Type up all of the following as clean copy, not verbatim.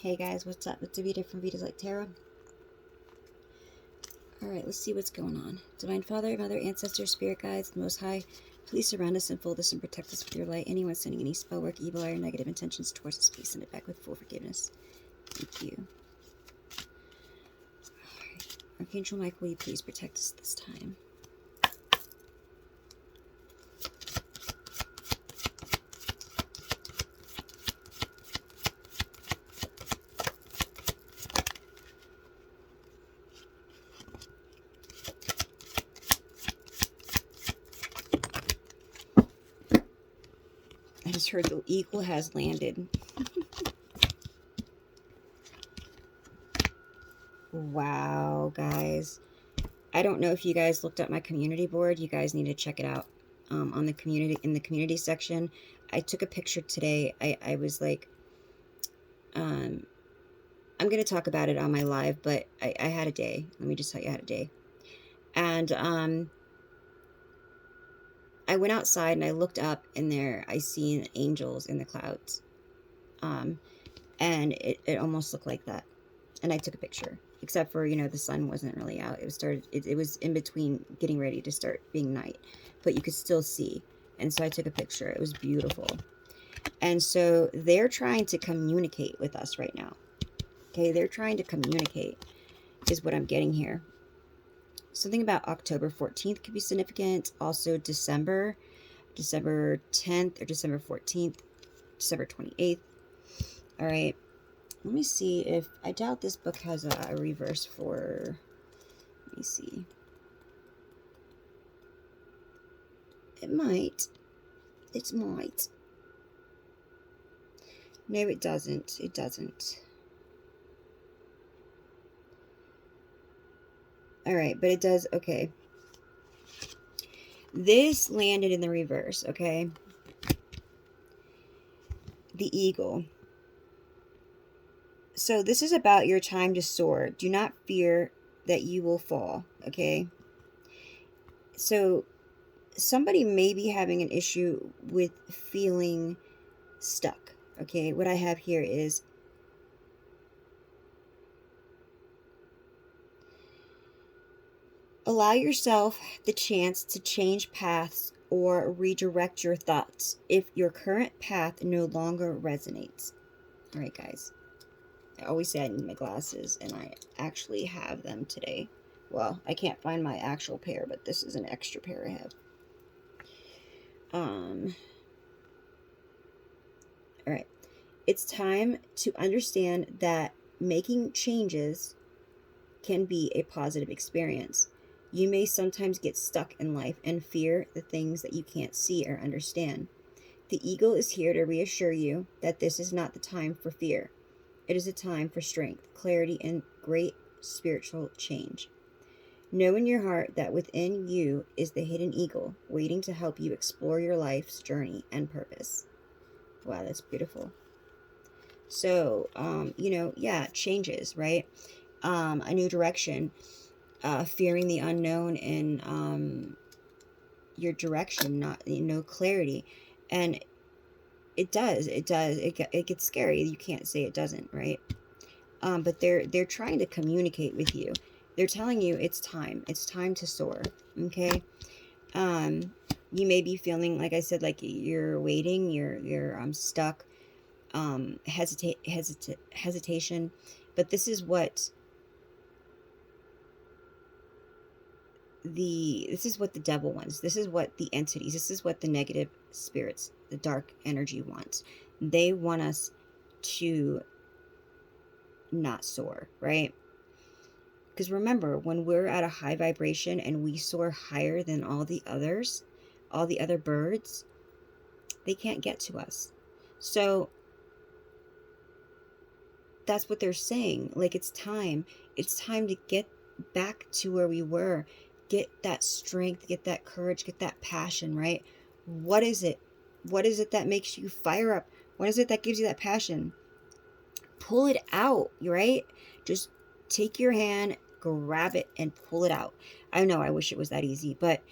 Hey guys, what's up? It's Avita from Vita's Light Tarot. Alright, let's see what's going on. Divine Father, Mother, Ancestors, Spirit Guides, the Most High, please surround us, enfold us, and protect us with your light. Anyone sending any spell work, evil, or negative intentions towards us, please send it back with full forgiveness. Thank you. Alright, Archangel Michael, will you please protect us this time? I just heard the eagle has landed. Wow, guys. I don't know if you guys looked up my community board. You guys need to check it out. On the community, in the community section. I took a picture today. I was like, I'm going to talk about it on my live, but I had a day. Let me just tell you, I had a day. And I went outside and I looked up, and there I seen angels in the clouds. And it almost looked like that. And I took a picture, except for, you know, the sun wasn't really out. It was in between getting ready to start being night, but you could still see. And so I took a picture. It was beautiful. And so they're trying to communicate with us right now. Okay, they're trying to communicate is what I'm getting here. Something about October 14th could be significant. Also December 10th or December 14th, December 28th. All right. Let me see if, I doubt this book has a reverse for, let me see. It might. It might. No, it doesn't. It doesn't. All right, but it does, okay. This landed in the reverse, okay? The eagle. So this is about your time to soar. Do not fear that you will fall, okay? So somebody may be having an issue with feeling stuck, okay? What I have here is allow yourself the chance to change paths or redirect your thoughts if your current path no longer resonates. All right, guys. I always say I need my glasses, and I actually have them today. Well, I can't find my actual pair, but this is an extra pair I have. All right. It's time to understand that making changes can be a positive experience. You may sometimes get stuck in life and fear the things that you can't see or understand. The eagle is here to reassure you that this is not the time for fear. It is a time for strength, clarity, and great spiritual change. Know in your heart that within you is the hidden eagle waiting to help you explore your life's journey and purpose. Wow, that's beautiful. So, you know, yeah, changes, right? A new direction, fearing the unknown and your direction, not, you know, clarity. And it gets scary. You can't say it doesn't, right? But they're trying to communicate with you. They're telling you it's time to soar. Okay. You may be feeling, like I said, like you're waiting, you're stuck, hesitation, but this is what the devil wants. This is what the entities, this is what the negative spirits, the dark energy wants. They want us to not soar, right? Because remember, when we're at a high vibration and we soar higher than all the others, all the other birds, they can't get to us. So that's what they're saying. Like, it's time to get back to where we were. Get that strength, get that courage, get that passion, right? What is it? What is it that makes you fire up? What is it that gives you that passion? Pull it out, right? Just take your hand, grab it, and pull it out. I know, I wish it was that easy, but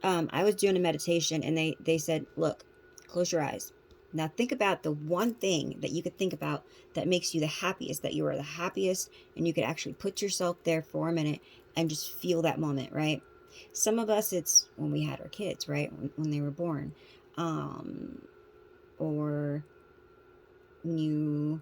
I was doing a meditation, and they said, look, close your eyes. Now think about the one thing that you could think about that makes you the happiest, that you are the happiest, and you could actually put yourself there for a minute and just feel that moment, right? Some of us, it's when we had our kids, right? When they were born. Or when you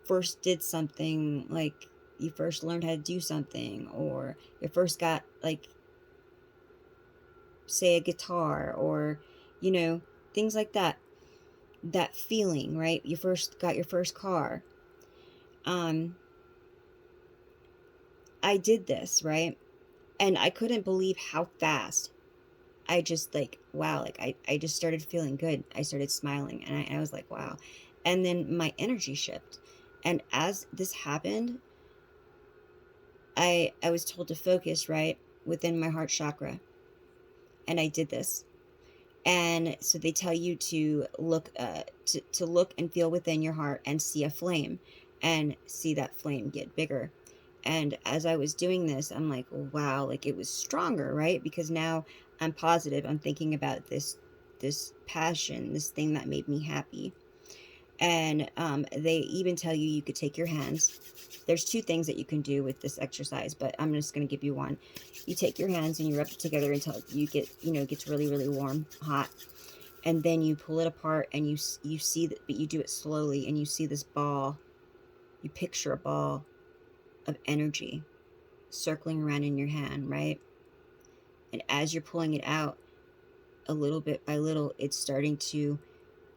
first did something, like you first learned how to do something, or you first got, like, say, a guitar, or, you know, things like that. That feeling, right? You first got your first car. I did this, right? And I couldn't believe how fast I just, like, wow, like, I just started feeling good. I started smiling, and I was like, wow. And then my energy shift. And as this happened, I was told to focus, right, within my heart chakra. And I did this. And so they tell you to look, to look and feel within your heart and see a flame, and see that flame get bigger. And as I was doing this, I'm like, wow, like, it was stronger, right? Because now I'm positive. I'm thinking about this passion, this thing that made me happy. And they even tell you could take your hands. There's two things that you can do with this exercise, but I'm just going to give you one. You take your hands and you rub it together until you get, gets really, really warm, hot. And then you pull it apart, and you see that, but you do it slowly, and you see this ball. You picture a ball of energy circling around in your hand, right? And as you're pulling it out, a little bit by little, it's starting to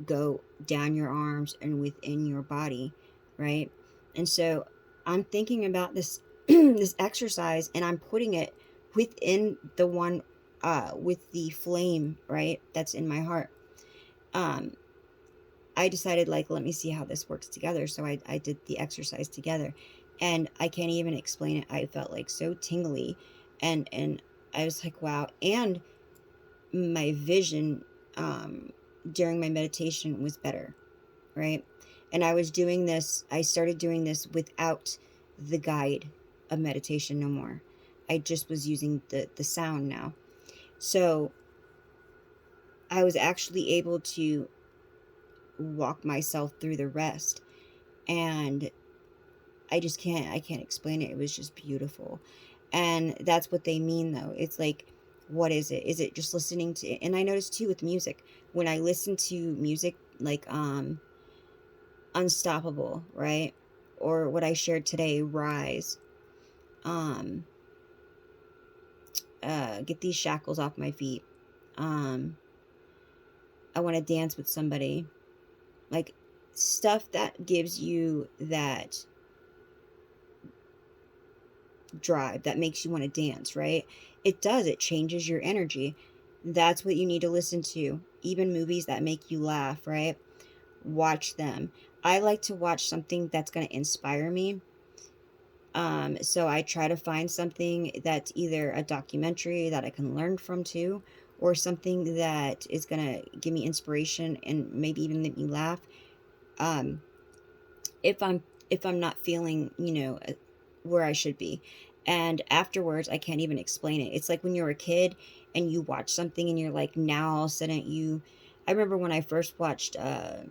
go down your arms and within your body, right? And so I'm thinking about this this exercise, and I'm putting it within the one with the flame, right, that's in my heart. I decided, like, let me see how this works together. So I did the exercise together, and I can't even explain it. I felt like so tingly, and I was like, wow. And my vision during my meditation was better, right? And I started doing this without the guide of meditation no more. I just was using the sound now. So I was actually able to walk myself through the rest. And I can't explain it. It was just beautiful. And that's what they mean, though. It's like, what is it? Is it just listening to, and I noticed too with music, when I listen to music, like, Unstoppable, right? Or what I shared today, Rise. Um, Get these shackles off my feet. Um, I want to dance with somebody. Like, stuff that gives you that drive, that makes you want to dance, right? It does. It changes your energy. That's what you need to listen to. Even movies that make you laugh, right? Watch them. I like to watch something that's going to inspire me. So I try to find something that's either a documentary that I can learn from too, or something that is gonna give me inspiration and maybe even make me laugh. Um, if I'm not feeling, where I should be, and afterwards I can't even explain it. It's like when you're a kid and you watch something and you're like, now all of a sudden you. I remember when I first watched, I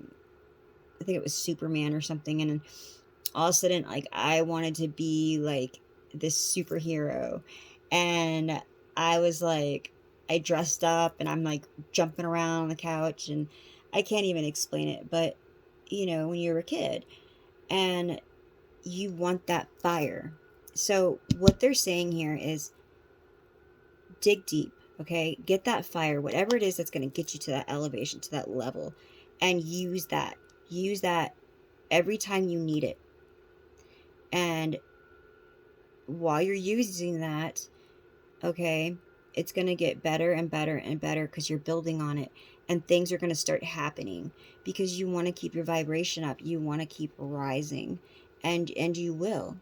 think it was Superman or something, and all of a sudden, like, I wanted to be like this superhero. And I was like, I dressed up and I'm like jumping around on the couch, and I can't even explain it. But when you're a kid and you want that fire. So what they're saying here is dig deep, okay? Get that fire, whatever it is that's going to get you to that elevation, to that level, and use that. Use that every time you need it. And while you're using that, okay, it's going to get better and better and better because you're building on it, and things are going to start happening because you want to keep your vibration up. You want to keep rising, and you will.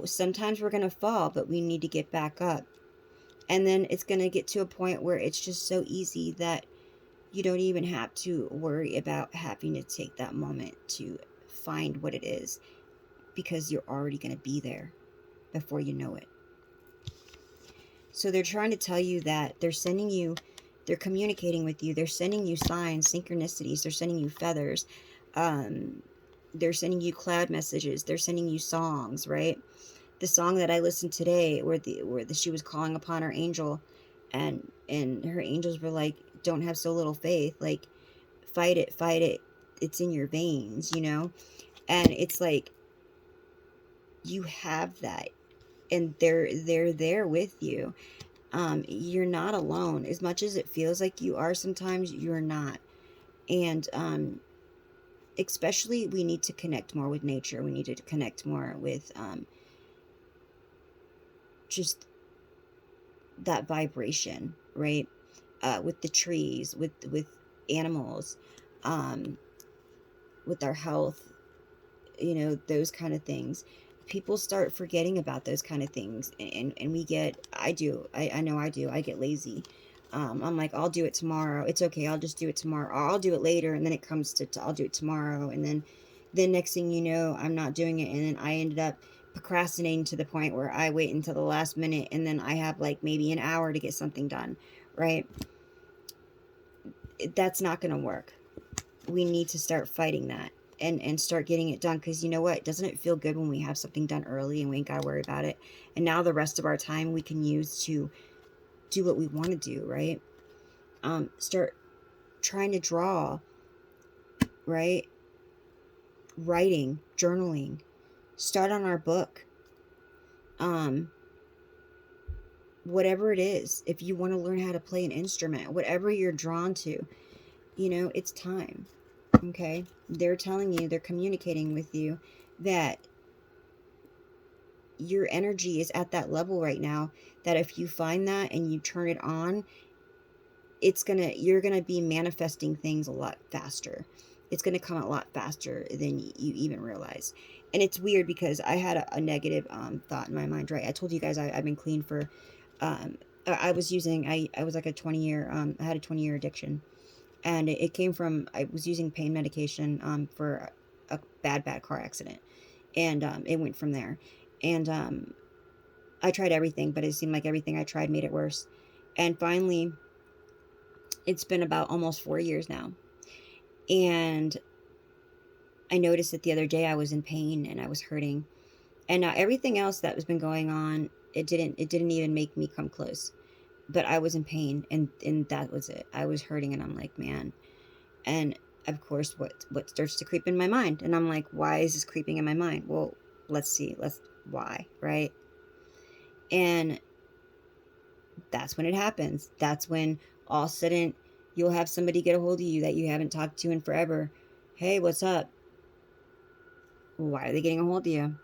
Sometimes we're going to fall, but we need to get back up. And then it's going to get to a point where it's just so easy that you don't even have to worry about having to take that moment to find what it is, because you're already going to be there before you know it. So they're trying to tell you that they're sending you They're communicating with you. They're sending you signs, synchronicities. They're sending you feathers. They're sending you cloud messages. They're sending you songs, right? The song that I listened today, she was calling upon her angel, and her angels were like, "Don't have so little faith. Like, fight it, fight it. It's in your veins, you know." And it's like, you have that, and they're there with you. You're not alone. As much as it feels like you are, sometimes you're not. And especially, we need to connect more with nature. We need to connect more with just that vibration, right? With the trees, with animals, with our health, you know, those kind of things. People start forgetting about those kind of things, and we get, I know I do, I get lazy. I'm like, I'll do it tomorrow. It's okay, I'll just do it tomorrow. Or I'll do it later, and then it comes to I'll do it tomorrow, and then the next thing you know, I'm not doing it, and then I ended up procrastinating to the point where I wait until the last minute, and then I have like maybe an hour to get something done, right? That's not going to work. We need to start fighting that, and start getting it done, because you know what, doesn't it feel good when we have something done early and we ain't got to worry about it? And now the rest of our time we can use to do what we want to do, right? Start trying to draw, right? Writing, journaling, start on our book, whatever it is. If you want to learn how to play an instrument, whatever you're drawn to, you know, it's time. Okay, they're telling you, they're communicating with you that your energy is at that level right now, that if you find that and you turn it on, you're gonna be manifesting things a lot faster. It's gonna come a lot faster than you even realize. And it's weird, because I had a negative thought in my mind, right? I told you guys I've been clean for I was using, I was like a 20-year I had a 20-year addiction, and it came from, I was using pain medication for a bad car accident, and it went from there. And I tried everything, but it seemed like everything I tried made it worse. And finally, it's been about almost 4 years now, and I noticed that the other day I was in pain and I was hurting, and now everything else that has been going on, it didn't even make me come close. But I was in pain, and that was it. I was hurting, and I'm like, man. And of course, what starts to creep in my mind, and I'm like, why is this creeping in my mind? Well, let's see, why, right? And that's when it happens. That's when all of a sudden you'll have somebody get a hold of you that you haven't talked to in forever. Hey, what's up? Why are they getting a hold of you?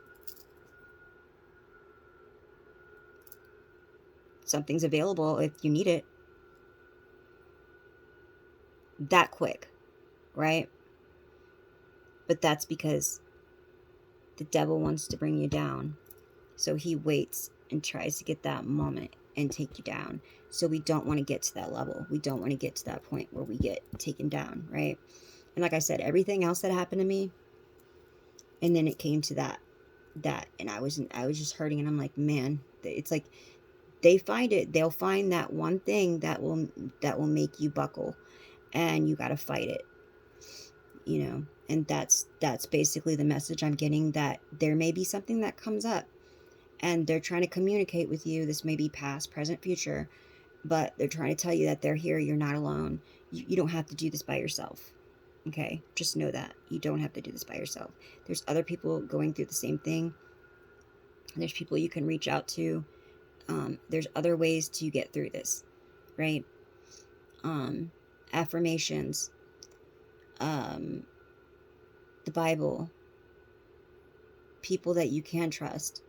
Something's available if you need it. That quick, right? But that's because the devil wants to bring you down. So he waits and tries to get that moment and take you down. So we don't want to get to that level. We don't want to get to that point where we get taken down, right? And like I said, everything else that happened to me, and then it came to that, and I was just hurting, and I'm like, man, it's like they'll find that one thing that will make you buckle, and you got to fight it, you know. And that's basically the message I'm getting, that there may be something that comes up, and they're trying to communicate with you. This may be past, present, future, but they're trying to tell you that they're here. You're not alone. You don't have to do this by yourself. Okay, just know that you don't have to do this by yourself. There's other people going through the same thing. There's people you can reach out to. There's other ways to get through this, right? Affirmations, the Bible, people that you can trust,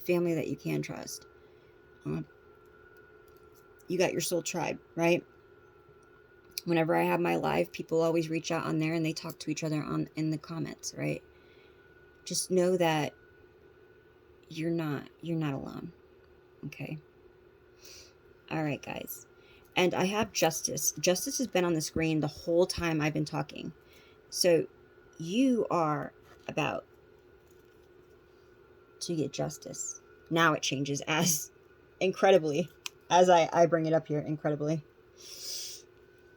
family that you can trust. You got your soul tribe, right? Whenever I have my live, people always reach out on there, and they talk to each other in the comments, right? Just know that you're not alone. Okay. All right, guys. And I have Justice. Justice has been on the screen the whole time I've been talking. So you are about to get justice. Now it changes as incredibly, as I bring it up here, incredibly.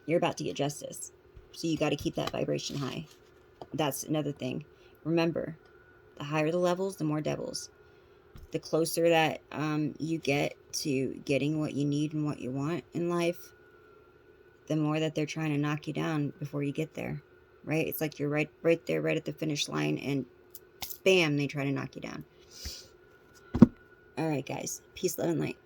You're about to get justice. So you got to keep that vibration high. That's another thing. Remember, the higher the levels, the more devils. The closer that you get to getting what you need and what you want in life, the more that they're trying to knock you down before you get there. Right? It's like you're right there, right at the finish line, and bam, they try to knock you down. All right, guys. Peace, love, and light.